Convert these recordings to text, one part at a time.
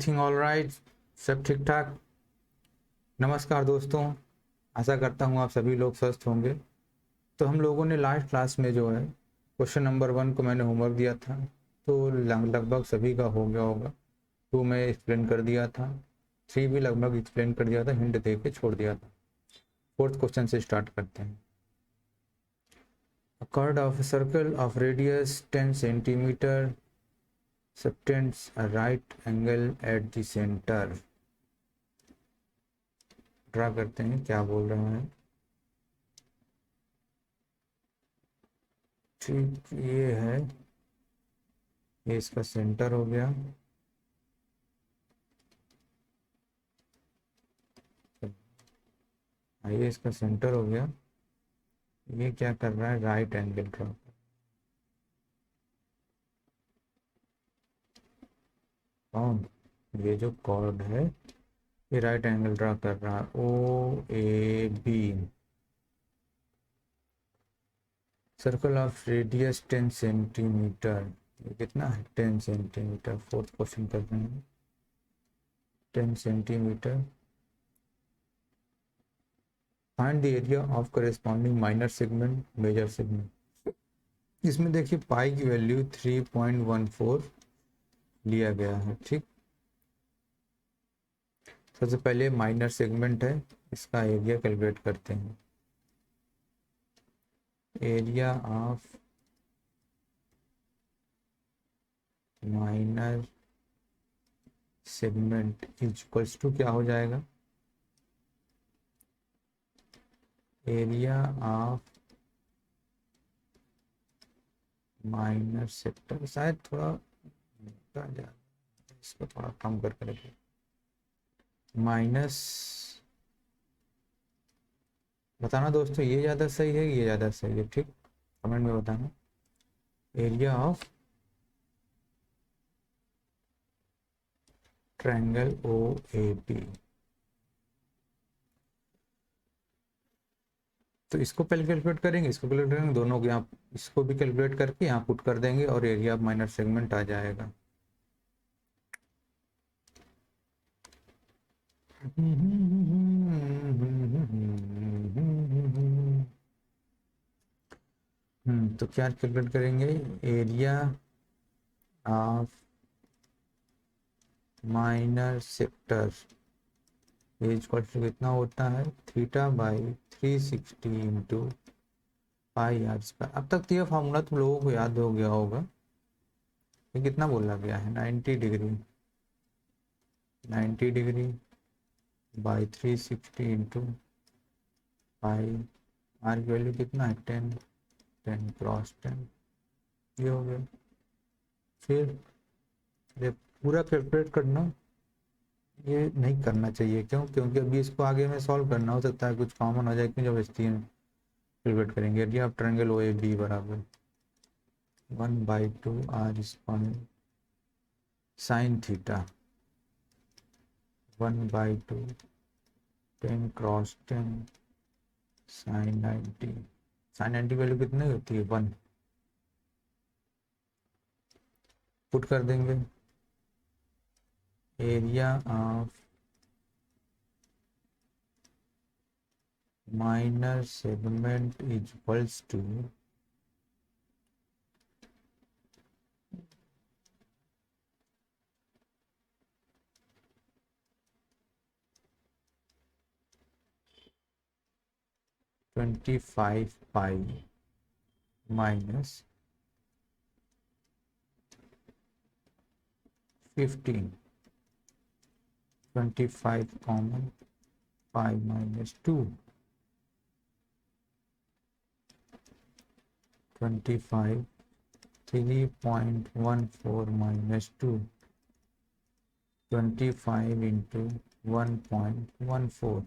Everything all right, सब ठीक ठाक। नमस्कार दोस्तों, आशा करता हूँ आप सभी लोग स्वस्थ होंगे। तो हम लोगों ने लास्ट क्लास में जो है क्वेश्चन नंबर 1 को मैंने होमवर्क दिया था, तो लगभग सभी का हो गया होगा। 2 में एक्सप्लेन कर दिया था, 3 भी लगभग एक्सप्लेन कर दिया था, हिंट दे के छोड़ दिया था। 4th क्वेश्चन से स्टार्ट करते हैं। A chord of a circle of radius 10 centimeter subtends a right angle at the center। Draw करते हैं क्या बोल रहे हैं। ठीक, ये है, ये इसका सेंटर हो गया। ये इसका सेंटर हो गया। ये क्या कर रहा है, राइट एंगल ड्रा। कौन? ये जो कॉर्ड है ये राइट एंगल ड्रा कर रहा है, O A B. Circle of radius 10 centimetre. ये कितना है? 10 सेंटीमीटर। 4th क्वेश्चन कर रहे हैं। 10 centimetre. Find the area of corresponding minor segment major segment. इसमें देखिए पाई की वैल्यू 3.14 लिया गया है। ठीक, सबसे पहले माइनर सेगमेंट है, इसका एरिया कैलकुलेट करते हैं। Area of minor segment equals to क्या हो जाएगा, एरिया ऑफ माइनर सेक्टर। शायद थोड़ा मोटा जाएगा, इसको थोड़ा कम करके रखिए। माइनस, बताना दोस्तों ये ज़्यादा सही है, ये ज़्यादा सही है। ठीक, कमेंट में बताना। Area of triangle O A B. तो इसको पहले कैलकुलेट करेंगे, इसको कैलकुलेट करेंगे, दोनों को यहाँ, इसको भी कैलकुलेट करके यहाँ पुट कर देंगे और एरिया ऑफ माइनर सेगमेंट आ जाएगा। तो क्या कैलकुलेट करेंगे, area of minor sector equal to कितना होता है, theta by 360 into pi r square. अब तक तो ये फार्मूला तुम लोगों को याद हो गया होगा। ये कितना बोला गया है, 90 degree. 90 degree by 360 into pi r की वैल्यू कितना है, 10। 10 क्रॉस 10 ये हो गया। फिर ये पूरा कैलकुलेट करना, ये नहीं करना चाहिए। क्यों? क्योंकि अभी इसको आगे में सॉल्व करना, हो सकता है कुछ कॉमन हो जाए, क्यों जब इसकी कैलकुलेट करेंगे। Area of triangle O A B बराबर 1/2 r square sine theta 1/2 10 cross 10 sine 90। Sine 90 value कितनी होती है, 1। पुट कर देंगे। Area of minor segment equals to (25 pi minus 15). 25 common, pi minus 2, 25 3.14 minus 2, 25 into 1.14।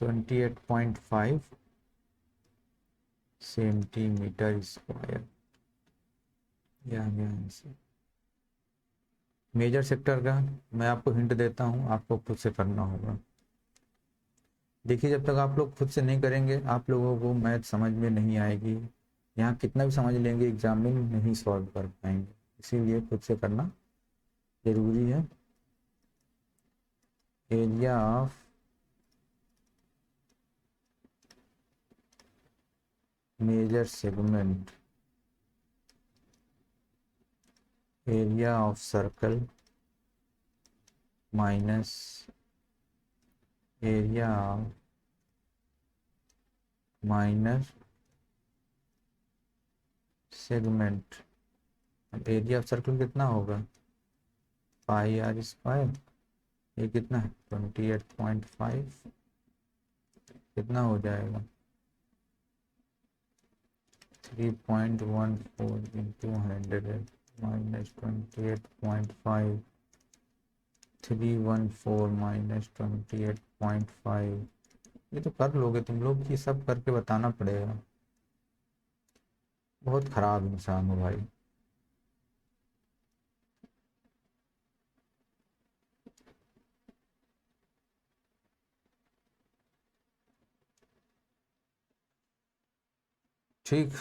Twenty 28.5 centimetre square. यह गया answer. Major sector का मैं आपको हिंट देता हूँ, आपको खुद से करना होगा। देखिए, जब तक आप लोग खुद से नहीं करेंगे आप लोगों को मैथ समझ में नहीं आएगी। यहाँ कितना भी समझ लेंगे एग्जाम में नहीं सॉल्व कर पाएंगे, इसीलिए खुद से करना जरूरी है। Area of major segment, area of circle minus area of minor segment. अब एरिया ऑफ सर्कल कितना होगा, पाई आर स्क्वायर, ये कितना है 28.5, कितना हो जाएगा 3.14 इंटू 100 माइनस 28.5, 314 माइनस 28.5। ये तो कर लोगे तुम लोग, ये सब करके बताना पड़ेगा। बहुत खराब इंसान हो भाई। ठीक।